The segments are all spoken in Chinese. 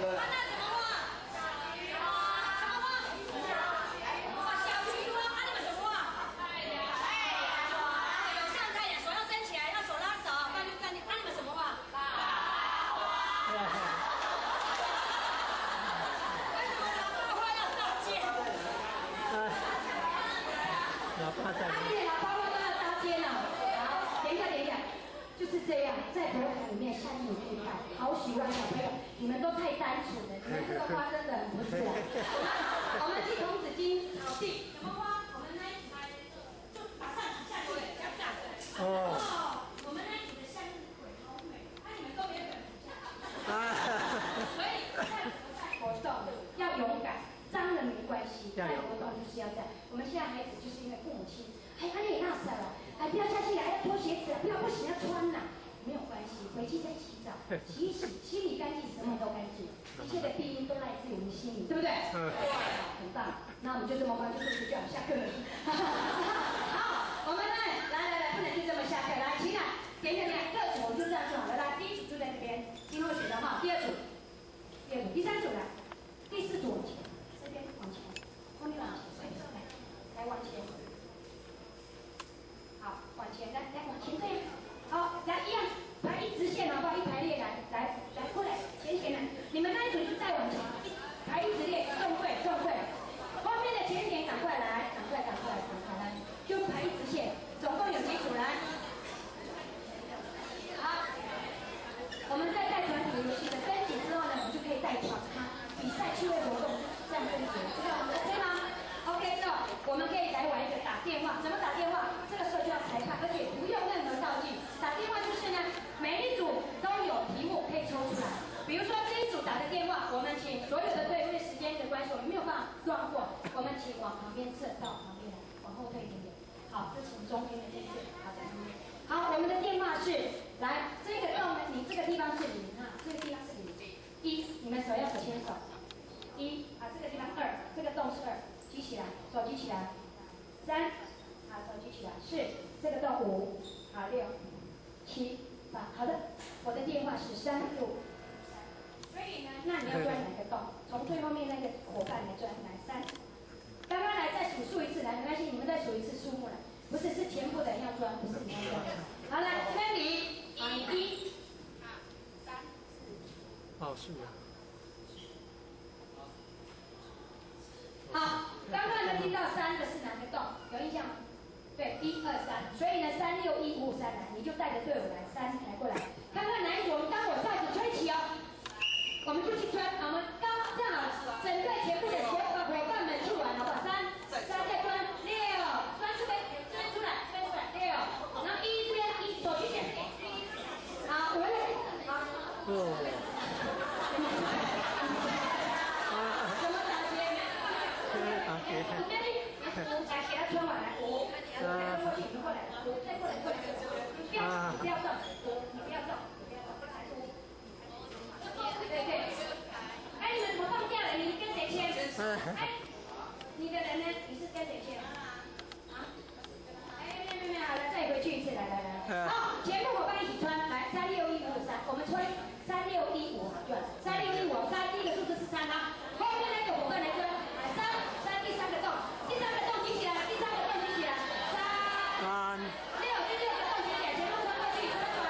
那怎么画？什么画？画小菊花。啊，你们怎么画？有上太阳，手要伸起来，要手拉手，不然就站定。那你们怎么画？为什么老爸画要道歉？老爸在。老爸画都要搭肩了。好，等一下。就是这样，在佛堂里面下面有可以看，好喜欢小朋友，你们都太单纯了，你们这个花真的很不自然。我们去童子军草地，什么花？我们那一组就马上举下去，这样子。哦，我们那一组的向日葵好美，你们都没有举下去。所以在活动要勇敢，脏了没关系，在活动就是要这样。我们现在孩子就是因为父母亲。他那也那死了，不要下去了，要脱鞋子，不行要穿啦，没有关系，回去再洗澡，洗一洗，心里干净，什么都干净，一切的病因都来自于我们心里，对不对？很棒，那我们就这么乖，就睡觉，下课了。好，我们来，不能就这么下课，来，起来，点，各组就这样就好了，来，第一组就在这边，今后学的哈，第二组，第三组来，第四组往前，这边往前，后面往前，来往前。好，往前来往前这样，好，来一样，排一直线好不好？一排列来，过来，前来，你们那一组就再往前，排一直列，正对，后面的前点赶快来，就排一直线，总共有几组来？好，我们在带团体游戏的分组之后呢，我们就可以带场比赛趣味活动，这样分组，这个我们 OK 吗？OK， 我们可以来玩一个打电话，怎么打电话？这个时候就要裁判，而且不用任何道具。打电话就是呢，每一组都有题目可以抽出来。比如说这一组打的电话，我们请所有的队，因为时间的关系，我们没有办法乱过，我们请往旁边撤，到旁边来，往后退一点点。好，这请中间的这一次，好，在旁边。好，我们的电话是来这个洞，你这个地方是0哈，这个地方是0，1，你们手要手牵手。1，这个地方2，这个洞是2。举起来，手举起来，3，好，手举起来，4，这个洞5，好，6，7，8，好的，我的电话是365，所以呢，那你要钻哪个洞？从最后面那个伙伴来钻，来3，刚刚来再数一次，来，没关系，你们再数一次数目来，不是全部的人要钻，不是你要钻，好，来这边你，好，你1，好，3，4，好数啊。好，刚刚呢听到3个是哪个洞？有印象吗？对，1、2、3，所以呢3、6、1、5、3来，你就带着队伍来，3来过来，看看哪一组。我们当我哨子吹起哦，我们就去钻。我们刚这样好，整队全部的伙伴们去玩，好不好？3再钻6，钻出来，6，然后1这边1手举起来，好，5，好。这边你来给他穿完来，5，过去，过来，5，再过来，不要动，你不要动，来5，对，你们怎么放假了？你跟谁签？你的人呢？你是跟谁签？没有，好了，再回去一次，来，好，全部伙伴一起穿，来，3、6、1、5、3，我们穿3、6、1、5，好，就3、6、1、5、3，第一个数字是3啊，后面那个伙伴来穿，来3，第3个洞，第3个洞举起来，第3个洞举起来，3、6，第6个洞举起来，全部穿过去，穿完，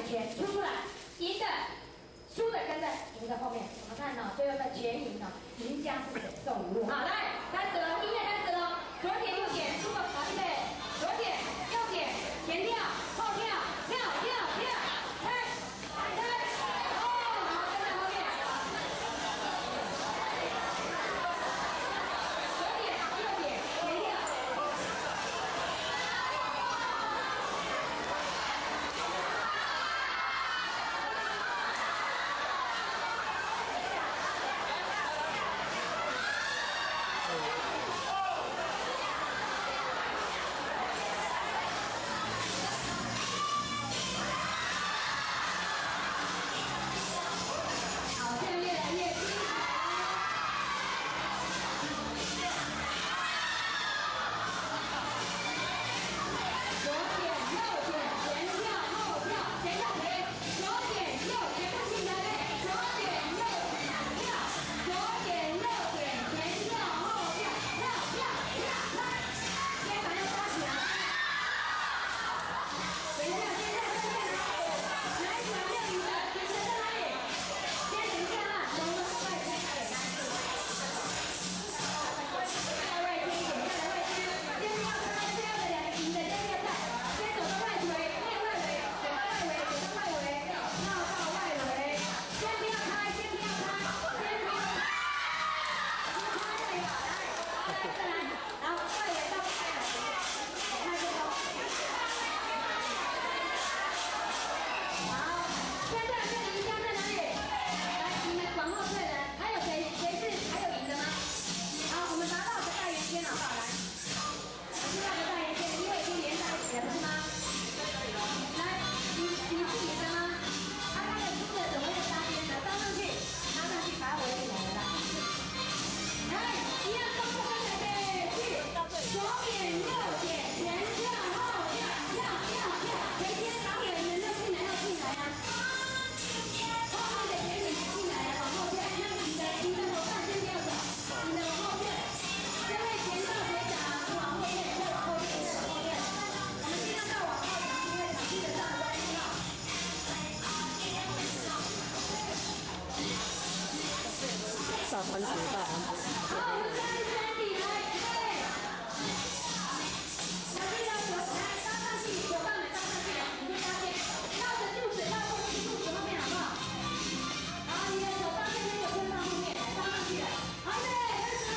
前出来，赢的。输的跟在赢的后面，我们看到最后的全赢呢，赢家是谁送礼物？好，来开始了，音乐开始了，左点右点，出个好预备，左点右点，前跳后跳，跳跳跳，开开，哦，好，跟在后面，左点右点，前跳。好，这样越来越精彩。左点右点，前跳后跳，前跳前，左点右点不进来，左点右点跳，左点右点前跳后跳，跳跳跳，来，肩膀要抓起来。等一下，来一转右移的，眼神在哪里？先等一下啦，从外圈开始。再外圈一点，再来外圈，先不要开，这样的两个赢的先不要带，先走到外围，内外围，走到外围，走到外围，绕到外围，先不要开，先不要开，先不要开，开这个，来，好，来再来，然后外围到开了，开这个。好，现在这个赢家在哪里？来，你们往后退人，还有谁是还有赢的吗？好，我们拿到个大圆圈好不好？来，我知道个大圆圈，因为已经连在一起了，不是吗？来，你是赢的吗？他那个输的怎么会搭边的？搭上去，搭上去，把它围起来了，来，来，一样动作跟着对，去，左点右点，前跳后跳，跳跳跳，前天导演人要进来啊！后面的前女进来了，往后跳，那你的伙伴先不要走，你的往后跳，因为前到学长往后跳，再往后跳，再往后跳，我们尽量到往后跳，因为场地的上的关系哦。大番茄，大番茄。好，我们下一圈底来，预备。小心要手来搭上去，伙伴们搭上去，你先搭先，绕着柱子绕过去柱子后面好不好？好，你的手搭先那个跟到后面，搭上去了，好，预备，开始喽。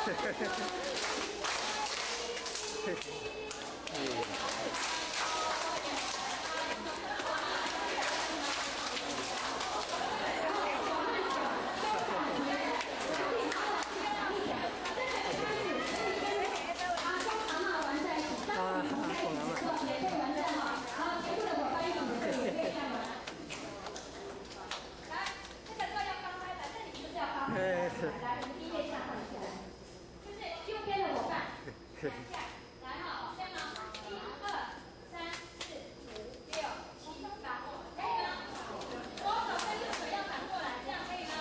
来，我们第一页下放起来，就是右边的伙伴，看一下，来哈，先吗？1、2、3、4、5、6、7、8，可以吗？左手跟右手要反过来，这样可以吗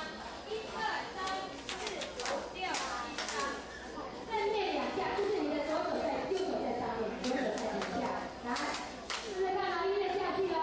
？1、2、3、4、5、6、7、8，正面2下，就是你的左手在右手在上面，左手在底下，来，试试看啊，音乐下去哦。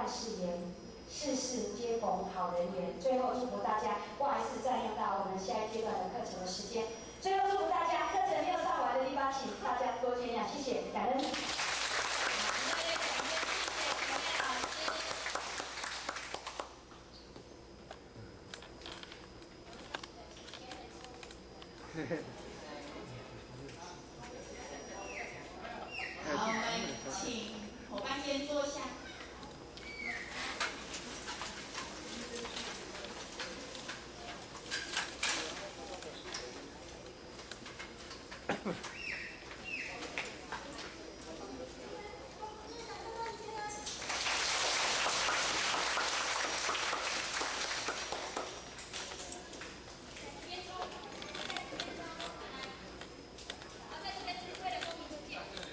事言，事事皆逢好人缘。最后祝福大家，不好意思占用到我们下一阶段的课程的时间。最后祝福大家，课程没有上完的地方，请大家多见谅，谢谢，感恩。好，我们请伙伴先坐下。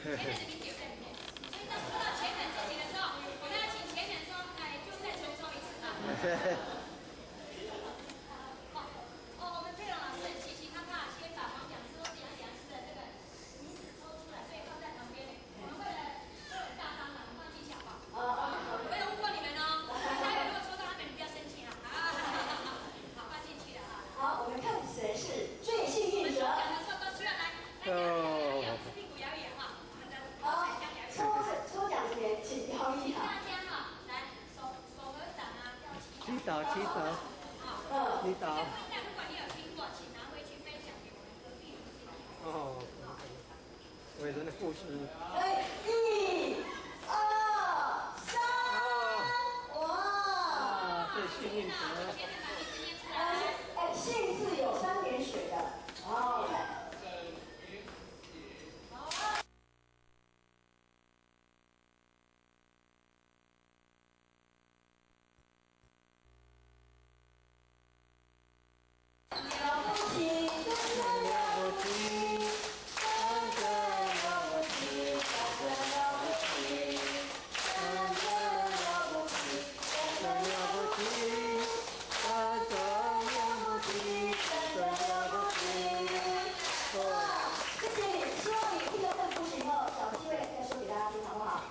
前人的名字有在里面，所以当说到前人自己的时候，我们要请前人说，哎，就再重说一次啊。我们佩蓉老师很细心，他怕先把黄讲师或是杨讲师的这个名字说出来，所以放在旁边。我们为了大方嘛，放进去好不好？我没有误过你们哦，待会如果说到他们，你不要生气啊。好，放进去了哈。好，我们看谁是最幸运者。讲的时候都需要来摇一摇，吃屁股摇一摇哈。抽奖前请摇一摇。大家哈，来手合掌啊，要祈祷，祈祷，祈祷。那如果你有听过，请拿回去分享给我们隔壁邻居。哦，伟人的故事。1、2、3，哇！最幸运者。姓氏有3点水的，哦。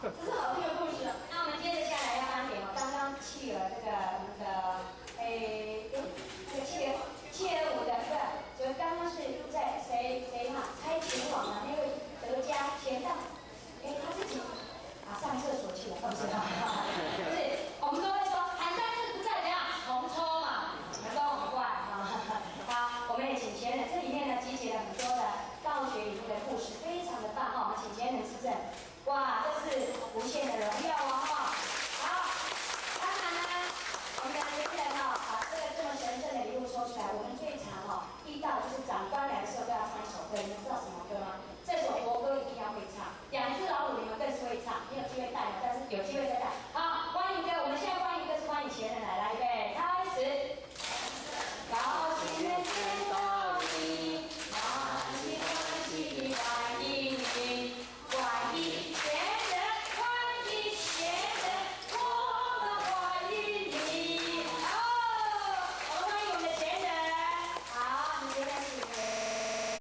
这是好听的故事。那我们接着下来要安点哦，刚刚企鹅这个我们的这个企鹅舞的就是刚刚是在谁嘛猜前往的那位得家前上，他自己上厕所去了，不是不是，我们都会说喊3次不在怎样重抽嘛，你们都很怪啊。好，我们也请前人，这里面呢集结了很多的道学里面的故事，非常的棒哈。我们请前人赐证。哇，这是无限的荣耀。